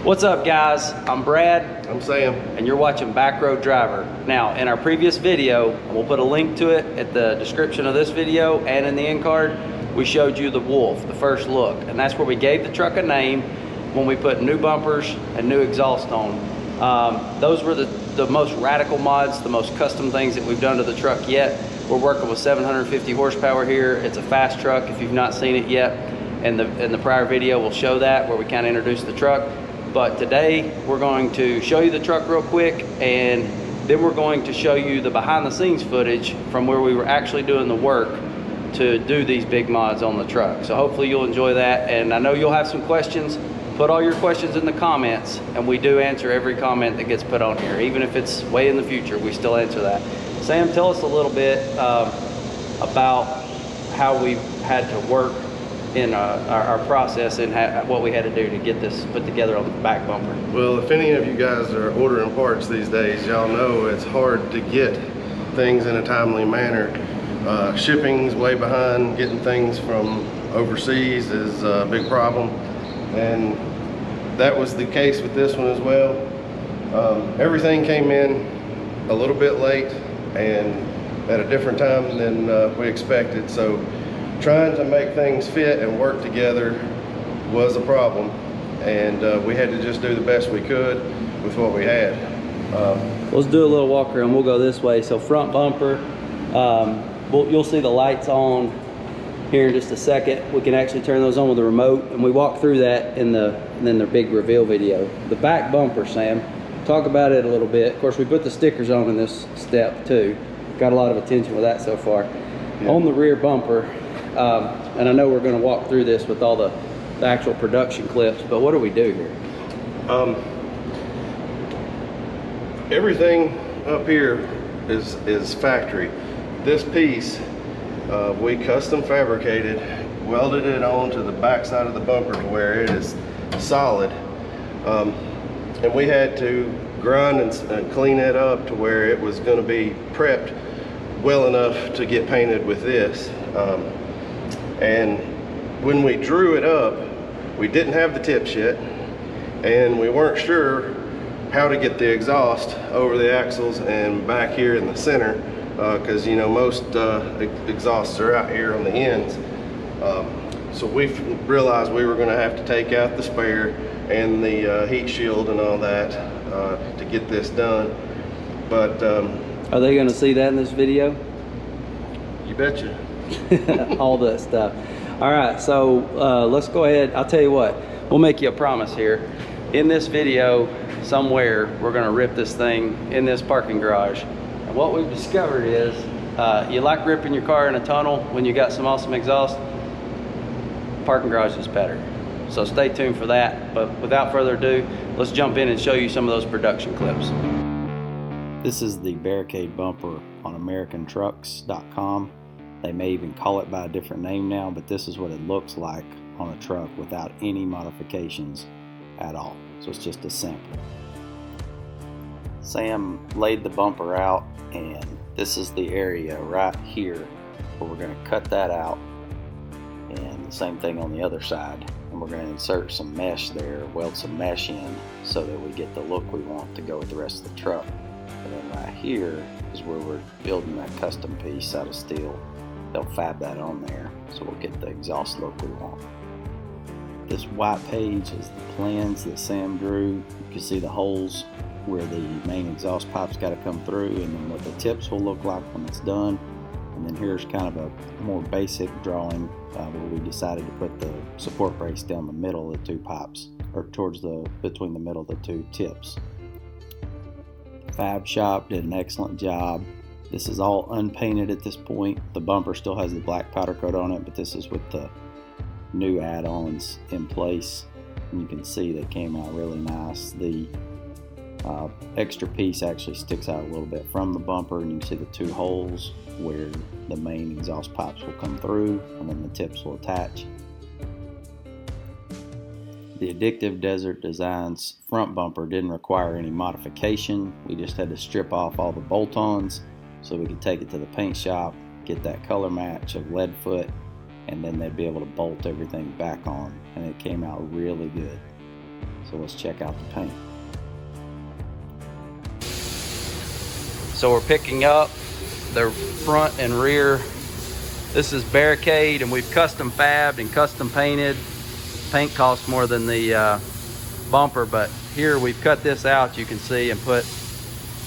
What's up, guys? I'm Brad. I'm Sam. And you're watching Backroad Driver. Now, in our previous video, we'll put a link to it at the description of this video and in the end card, we showed you the Wolf, the first look. And that's where we gave the truck a name when we put new bumpers and new exhaust on. Those were the most radical mods, the most custom things that we've done to the truck yet. We're working with 750 horsepower here. It's a fast truck if you've not seen it yet. In the prior video, we'll show that where we kind of introduced the truck. But today we're going to show you the truck real quick, and then we're going to show you the behind the scenes footage from where we were actually doing the work to do these big mods on the truck. So hopefully you'll enjoy that, and I know you'll have some questions. Put all your questions in the comments, and we do answer every comment that gets put on here. Even if it's way in the future, we still answer that. Sam, tell us a little bit about how we had to work in our process and what we had to do to get this put together on the back bumper. Well, if any of you guys are ordering parts these days, y'all know it's hard to get things in a timely manner. Shipping's way behind. Getting things from overseas is a big problem, and that was the case with this one as well. Everything came in a little bit late and at a different time than we expected, so trying to make things fit and work together was a problem, and we had to just do the best we could with what we had. Let's do a little walk around. We'll go this way. So front bumper, you'll see the lights on here in just a second. We can actually turn those on with the remote, and we walk through that in the big reveal video. The back bumper, Sam, talk about it a little bit. Of course, we put the stickers on in this step too. Got a lot of attention with that so far. Yeah. On the rear bumper, and I know we're going to walk through this with all the actual production clips, but what do we do here? Everything up here is factory. This piece we custom fabricated, welded it onto the back side of the bumper to where it is solid, and we had to grind and clean it up to where it was going to be prepped well enough to get painted with this. And when we drew it up, we didn't have the tips yet, and we weren't sure how to get the exhaust over the axles and back here in the center, because you know most exhausts are out here on the ends. So we realized we were going to have to take out the spare and the heat shield and all that to get this done. But are they going to see that in this video? You betcha. All that stuff. All right, so let's go ahead. I'll tell you what, we'll make you a promise here. In this video somewhere, we're going to rip this thing in this parking garage. And what we've discovered is you like ripping your car in a tunnel when you got some awesome exhaust. Parking garage is better, so stay tuned for that. But without further ado, let's jump in and show you some of those production clips. This is the Barricade bumper on AmericanTrucks.com. They may even call it by a different name now, but this is what it looks like on a truck without any modifications at all. So it's just a sample. Sam laid the bumper out, and this is the area right here where we're going to cut that out, and the same thing on the other side. And we're going to insert some mesh there, weld some mesh in so that we get the look we want to go with the rest of the truck. And then right here is where we're building that custom piece out of steel. They'll fab that on there, so we'll get the exhaust look we want. This white page is the plans that Sam drew. You can see the holes where the main exhaust pipe's got to come through, and then what the tips will look like when it's done. And then here's kind of a more basic drawing where we decided to put the support brace down the middle of the two pipes, or between the middle of the two tips. Fab shop did an excellent job. This is all unpainted at this point. The bumper still has the black powder coat on it, but this is with the new add-ons in place. And you can see they came out really nice. The extra piece actually sticks out a little bit from the bumper, and you can see the two holes where the main exhaust pipes will come through, and then the tips will attach. The Addictive Desert Designs front bumper didn't require any modification. We just had to strip off all the bolt-ons so we could take it to the paint shop, get that color match of lead foot, and then they'd be able to bolt everything back on, and it came out really good. So let's check out the paint. So we're picking up the front and rear. This is Barricade, and we've custom fabbed and custom painted. Paint costs more than the bumper, but here we've cut this out, you can see, and put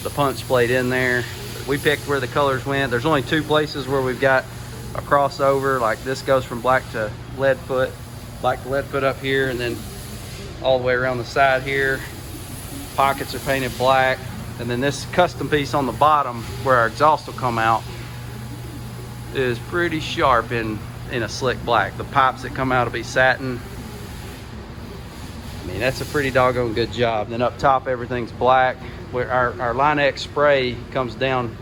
the punch plate in there. We picked where the colors went. There's only 2 places where we've got a crossover, like this goes from black to lead foot up here, and then all the way around the side here. Pockets are painted black, and then this custom piece on the bottom where our exhaust will come out is pretty sharp in a slick black. The pipes that come out will be satin. I mean, that's a pretty doggone good job. Then up top, everything's black. Where our Line X spray comes down,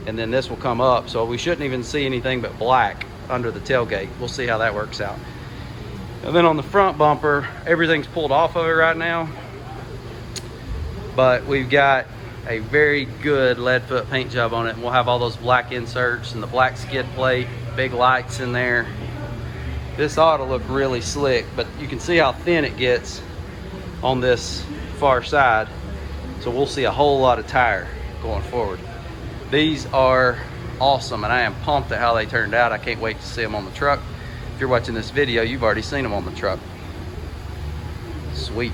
and then this will come up, so we shouldn't even see anything but black under the tailgate. We'll see how that works out. And then on the front bumper, everything's pulled off of it right now, but we've got a very good lead foot paint job on it, and we'll have all those black inserts and the black skid plate, big lights in there. This ought to look really slick, but you can see how thin it gets on this far side, so we'll see a whole lot of tire going forward. These are awesome, and I am pumped at how they turned out. I can't wait to see them on the truck. If you're watching this video, you've already seen them on the truck. Sweet.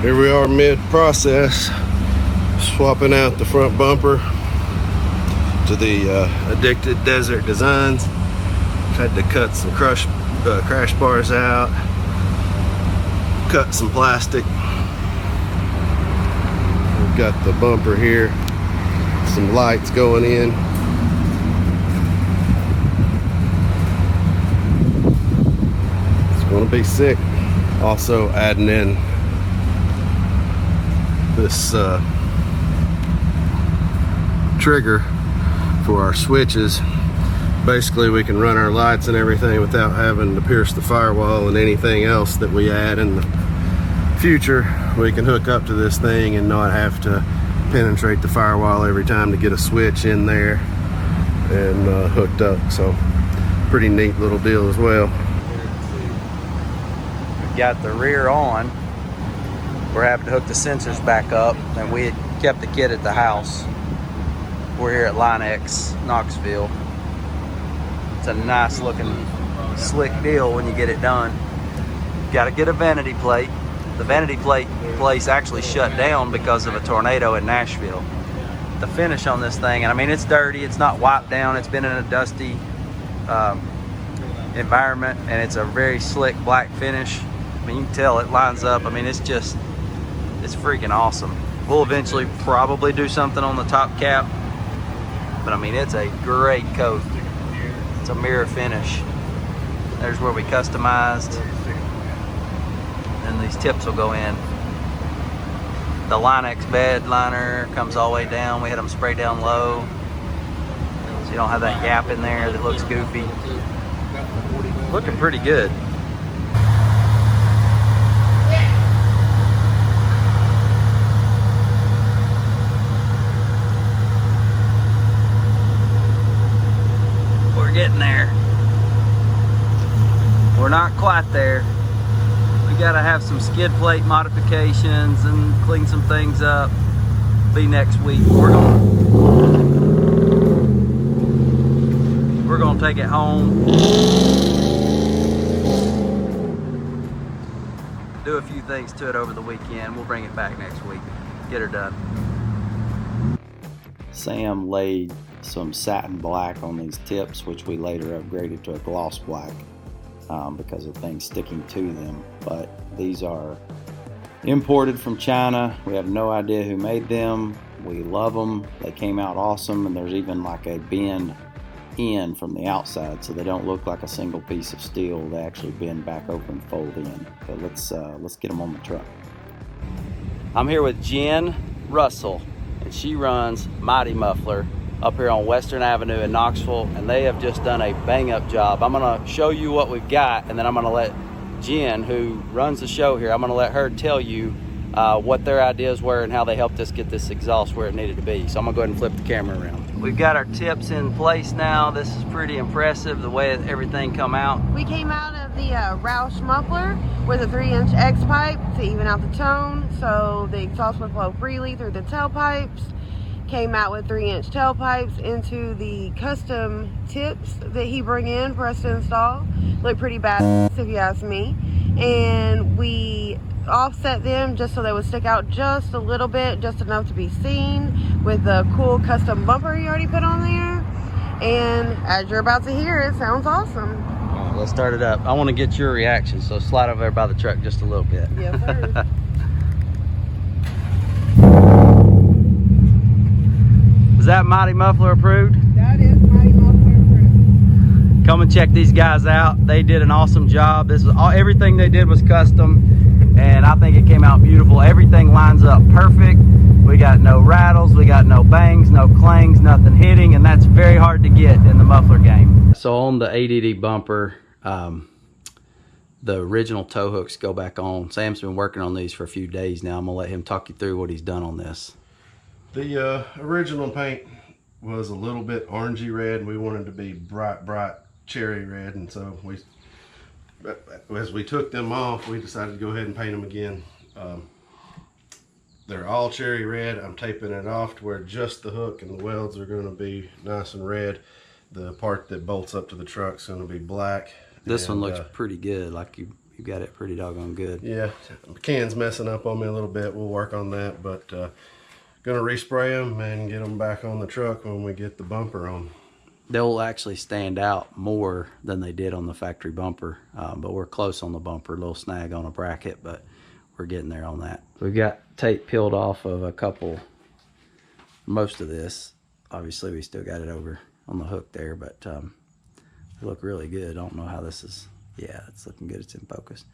Here we are mid-process, swapping out the front bumper to the Addictive Desert Designs. Had to cut some crash bars out, cut some plastic. We've got the bumper here, some lights going in. It's gonna be sick. Also adding in this trigger for our switches. Basically, we can run our lights and everything without having to pierce the firewall, and anything else that we add in the future, we can hook up to this thing and not have to penetrate the firewall every time to get a switch in there and hooked up. So pretty neat little deal as well. We've got the rear on. We're having to hook the sensors back up, and we had kept the kit at the house. We're here at Line X, Knoxville. It's a nice looking, slick deal when you get it done. Got to get a vanity plate. The vanity plate place actually shut down because of a tornado in Nashville. The finish on this thing, and I mean, it's dirty, it's not wiped down, it's been in a dusty environment, and it's a very slick black finish. I mean, you can tell it lines up. I mean, it's freaking awesome. We'll eventually probably do something on the top cap, but I mean, it's a great coat. It's a mirror finish. There's where we customized, and these tips will go in. The Line X bed liner comes all the way down. We had them sprayed down low, so you don't have that gap in there that looks goofy. Looking pretty good. We're getting there. We're not quite there. We gotta have some skid plate modifications and clean some things up. Be next week. We're gonna take it home, do a few things to it over the weekend. We'll bring it back next week. Get her done. Sam laid some satin black on these tips, which we later upgraded to a gloss black because of things sticking to them. But these are imported from China. We have no idea who made them. We love them. They came out awesome, and there's even like a bend in from the outside, so they don't look like a single piece of steel. They actually bend back over and fold in. But let's get them on the truck. I'm here with Jen Russell, and she runs Mighty Muffler up here on Western Avenue in Knoxville, and they have just done a bang-up job. I'm gonna show you what we've got, and then I'm gonna let Jen, who runs the show here, I'm gonna let her tell you what their ideas were and how they helped us get this exhaust where it needed to be. So I'm gonna go ahead and flip the camera around. We've got our tips in place now. This is pretty impressive, the way everything come out. We came out of the Roush muffler with a 3-inch X pipe to even out the tone, so the exhaust would flow freely through the tailpipes. Came out with 3-inch tailpipes into the custom tips that he bring in for us to install. Look pretty badass if you ask me. And we offset them just so they would stick out just a little bit, just enough to be seen, with the cool custom bumper he already put on there. And as you're about to hear, it sounds awesome. All right, let's start it up. I want to get your reaction, so slide over there by the truck just a little bit. Yes, sir. Is that Mighty Muffler approved? That is Mighty Muffler approved. Come and check these guys out. They did an awesome job. This was all, everything they did was custom, and I think it came out beautiful. Everything lines up perfect. We got no rattles, we got no bangs, no clangs, nothing hitting, and that's very hard to get in the muffler game. So on the ADD bumper, the original tow hooks go back on. Sam's been working on these for a few days now. I'm gonna let him talk you through what he's done on this. The original paint was a little bit orangey red, and we wanted to be bright cherry red, and so as we took them off, we decided to go ahead and paint them again. They're all cherry red. I'm taping it off to where just the hook and the welds are going to be nice and red. The part that bolts up to the truck is going to be black. This one looks pretty good, like you got it pretty doggone good. Yeah, the can's messing up on me a little bit. We'll work on that, but gonna respray them and get them back on the truck when we get the bumper on. They'll actually stand out more than they did on the factory bumper, but we're close on the bumper. A little snag on a bracket, but we're getting there on that. We've got tape peeled off of a couple, most of this. Obviously we still got it over on the hook there, but they look really good. I don't know how this is. Yeah, it's looking good. It's in focus.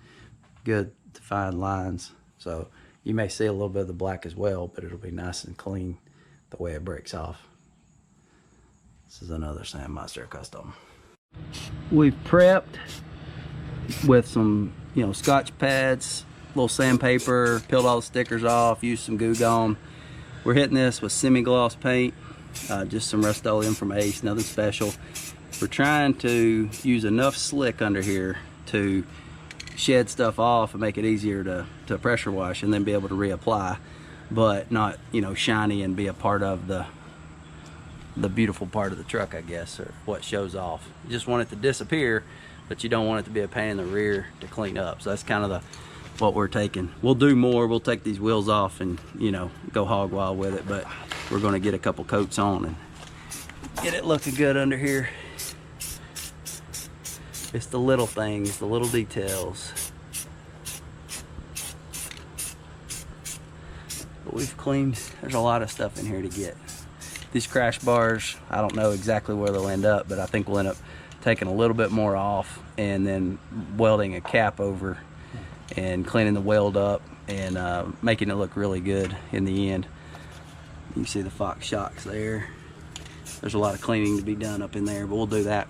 Good defined lines. So you may see a little bit of the black as well, but it'll be nice and clean the way it breaks off. This is another Sandmeister custom. We've prepped with some, Scotch pads, little sandpaper, peeled all the stickers off, used some Goo Gone. We're hitting this with semi-gloss paint, just some Rust-Oleum from Ace, nothing special. We're trying to use enough slick under here to shed stuff off and make it easier to pressure wash and then be able to reapply, but not, shiny and be a part of the beautiful part of the truck, I guess, or what shows off. You just want it to disappear, but you don't want it to be a pain in the rear to clean up. So that's kind of what we're taking. We'll do more. We'll take these wheels off and, go hog wild with it, but we're going to get a couple coats on and get it looking good under here. It's the little things, the little details. But we've cleaned, there's a lot of stuff in here to get. These crash bars, I don't know exactly where they'll end up, but I think we'll end up taking a little bit more off and then welding a cap over and cleaning the weld up and making it look really good in the end. You can see the Fox shocks there. There's a lot of cleaning to be done up in there, but we'll do that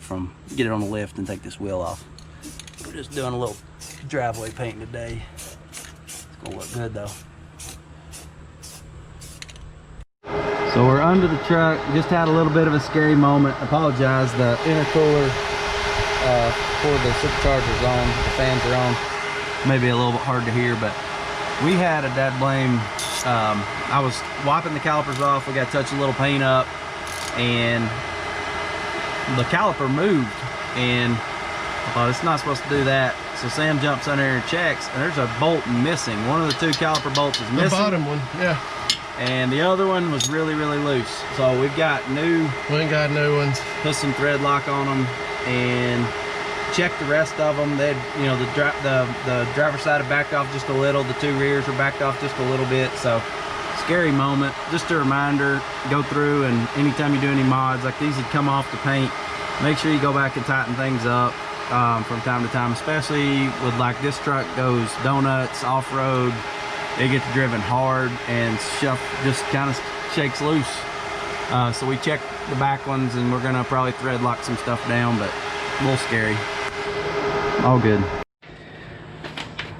get it on the lift and take this wheel off. We're just doing a little driveway painting today. It's gonna look good though. So we're under the truck. Just had a little bit of a scary moment. Apologize, the intercooler for the supercharger's on, the fans are on. Maybe a little bit hard to hear, but we had a dad blame. I was wiping the calipers off. We got to touch a little paint up, and the caliper moved, and I thought it's not supposed to do that. So Sam jumps under here and checks, and there's a bolt missing. One of the two caliper bolts is missing. The bottom one, yeah. And the other one was really, really loose. So we've got new. We ain't got new ones. Put some thread lock on them and check the rest of them. They, the driver's side had backed off just a little. The two rears were backed off just a little bit. So scary moment. Just a reminder, go through, and anytime you do any mods like these that come off the paint, make sure you go back and tighten things up from time to time, especially with like this truck goes donuts, off-road. It gets driven hard and stuff just kind of shakes loose. So we checked the back ones, and we're gonna probably thread lock some stuff down, but a little scary. All good.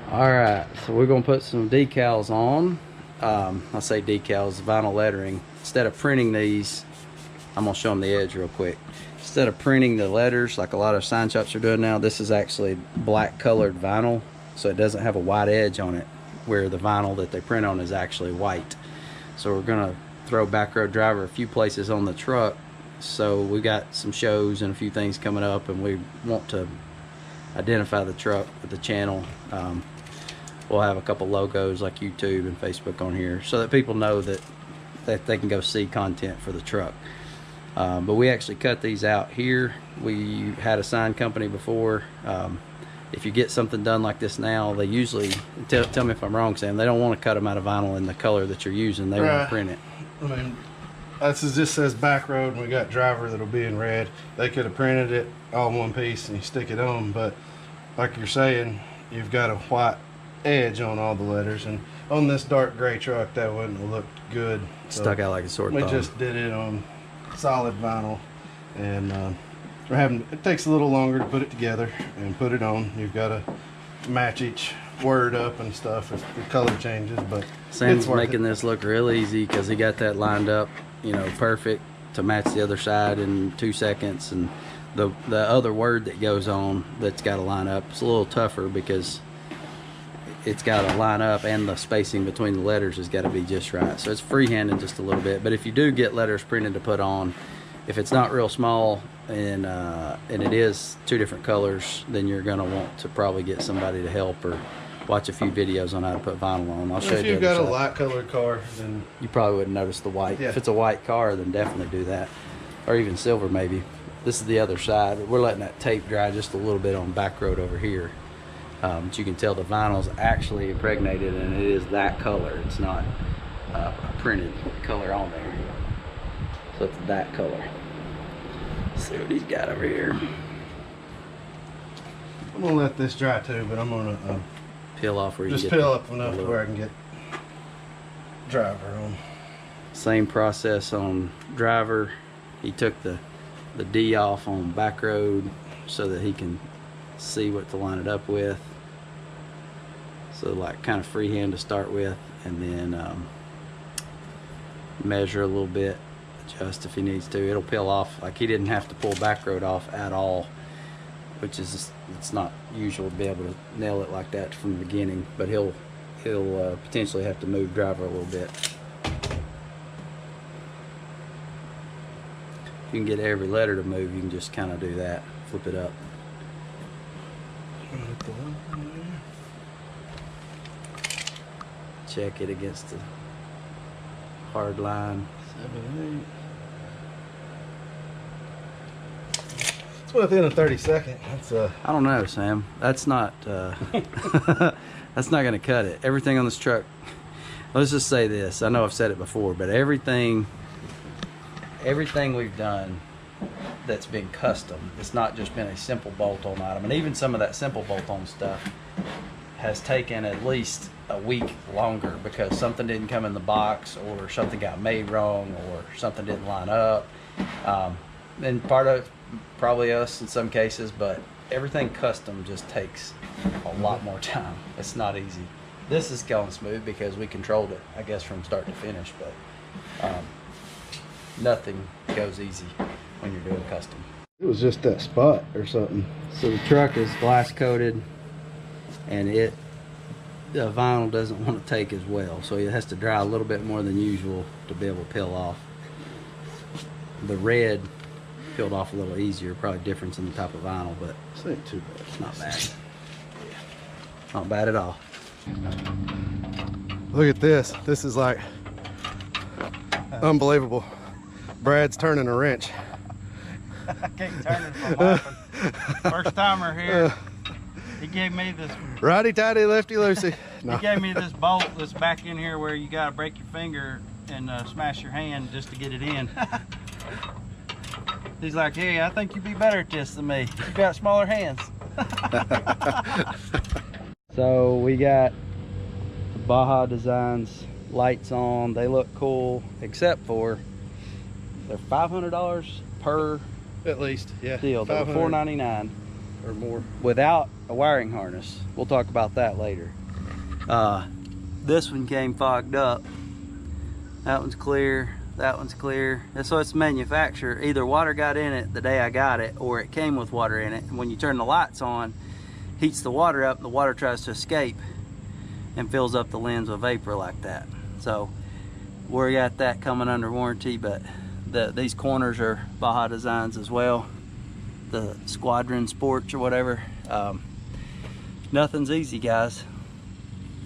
All right, so we're gonna put some decals on. I say decals, vinyl lettering. Instead of printing these, I'm gonna show them the edge real quick. Instead of printing the letters like a lot of sign shops are doing now, this is actually black colored vinyl, so it doesn't have a white edge on it, where the vinyl that they print on is actually white. So we're gonna throw Backroad Driver a few places on the truck. So we got some shows and a few things coming up, and we want to identify the truck with the channel. We'll have a couple logos like YouTube and Facebook on here so that people know that they can go see content for the truck. But we actually cut these out here. We had a sign company before. If you get something done like this now, they usually, tell me if I'm wrong, Sam, they don't want to cut them out of vinyl in the color that you're using. They want to print it. I mean, this just says Backroad, and we got Driver that'll be in red. They could have printed it all in one piece and you stick it on, but like you're saying, you've got a white edge on all the letters, and on this dark gray truck that wouldn't have looked good. So stuck out like a sore thumb. We just did it on solid vinyl, and it takes a little longer to put it together and put it on. You've got to match each word up and stuff if the color changes, but Sam's making this look real easy because he got that lined up, you know, perfect to match the other side in 2 seconds, and the other word that goes on that's got to line up, it's a little tougher because it's got to line up, and the spacing between the letters has got to be just right. So it's freehanding just a little bit. But if you do get letters printed to put on, if it's not real small and it is 2 different colors, then you're going to want to probably get somebody to help or watch a few videos on how to put vinyl on. I'll show you. If you've got a light colored car, then you probably wouldn't notice the white. Yeah. If it's a white car, then definitely do that, or even silver maybe. This is the other side. We're letting that tape dry just a little bit on Backroad over here. But you can tell the vinyl is actually impregnated, and it is that color. It's not a printed color on there. So it's that color. Let's see what he's got over here. I'm gonna let this dry too, but I'm gonna Peel off where you just get peel up enough to where I can get Driver on. Same process on Driver. He took the D off on Backroad so that he can see what to line it up with. So like kind of freehand to start with, and then measure a little bit, adjust if he needs to. It'll peel off. Like, he didn't have to pull Backroad off at all, which is, it's not usual to be able to nail it like that from the beginning, but he'll potentially have to move Driver a little bit. If you can get every letter to move, you can just kind of do that, flip it up. Check it against the hard line. 7, 8. It's within a 30-second. That's I don't know, Sam. That's not that's not gonna cut it. Everything on this truck, let's just say this, I know I've said it before, but everything we've done that's been custom, it's not just been a simple bolt-on item. And even some of that simple bolt-on stuff has taken at least a week longer because something didn't come in the box, or something got made wrong, or something didn't line up. And part of probably us in some cases, but everything custom just takes a lot more time. It's not easy. This is going smooth because we controlled it, I guess, from start to finish, but nothing goes easy when you're doing custom. it was just that spot or something. So the truck is glass coated, and the vinyl doesn't want to take as well, so it has to dry a little bit more than usual to be able to peel off. The red peeled off a little easier, probably difference in the type of vinyl, but This ain't too bad. it's not bad. Not bad at all. Look at this. This is like unbelievable. Brad's turning a wrench. I can't turn it from laughing. First timer here. He gave me this. Righty tighty, lefty loosey. No. He gave me this bolt that's back in here where you gotta break your finger and smash your hand just to get it in. He's like, hey, I think you'd be better at this than me. You got smaller hands. So we got the Baja Designs lights on. They look cool, except for they're $500 per At least, yeah. deal. They're $499 or more. without a wiring harness. We'll talk about that later. This one came fogged up. That one's clear. That one's clear. So it's manufactured. Either water got in it the day I got it, or it came with water in it. And when you turn the lights on, heats the water up, and the water tries to escape and fills up the lens with vapor like that. So we got that coming under warranty, but these corners are Baja Designs as well. The Squadron Sports or whatever. Nothing's easy, guys.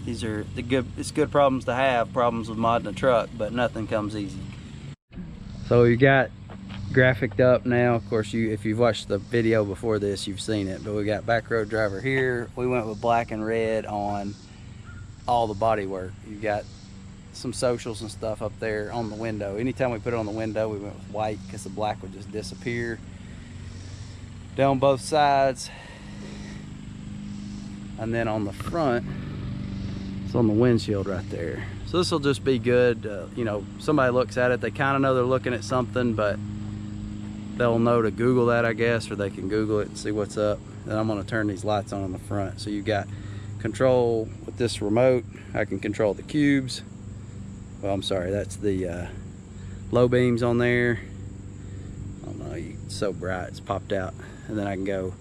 These are it's good problems to have, problems with modding a truck, but nothing comes easy. So we got graphicked up now. Of course, if you've watched the video before this, you've seen it, but we got Backroad driver here. We went with black and red on all the body work. You got some socials and stuff up there on the window. Anytime we put it on the window, we went with white because the black would just disappear. Down both sides. And then on the front, it's on the windshield right there. So this will just be good. You know, somebody looks at it, they kind of know they're looking at something, but they'll know to Google that, I guess, or they can Google it and see what's up. Then I'm going to turn these lights on the front. So you got control with this remote. I can control the cubes. Well, I'm sorry, that's the low beams on there. I don't know, it's so bright, it's popped out. And then I can go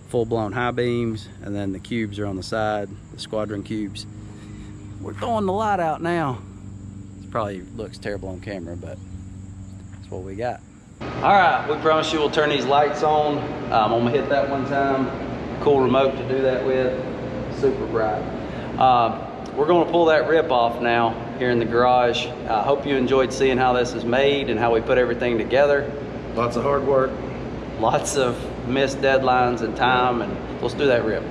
full-blown high beams, and then the cubes are on the side, the Squadron cubes. We're throwing the light out now. It probably looks terrible on camera, but that's what we got. All right, we promise you we'll turn these lights on. I'm gonna hit that one time. Cool remote to do that with, super bright. We're gonna pull that rip off now here in the garage. I hope you enjoyed seeing how this is made and how we put everything together. Lots of hard work. Lots of missed deadlines and time, and let's do that rip.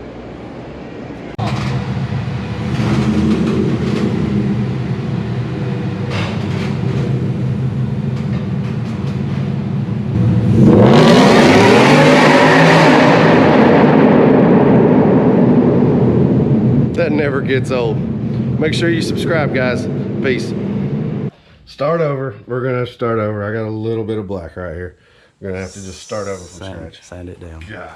That never gets old. Make sure you subscribe, guys. Peace. Start over. We're gonna start over. I got a little bit of black right here. We're gonna have to just start over from scratch. Sand it down. God.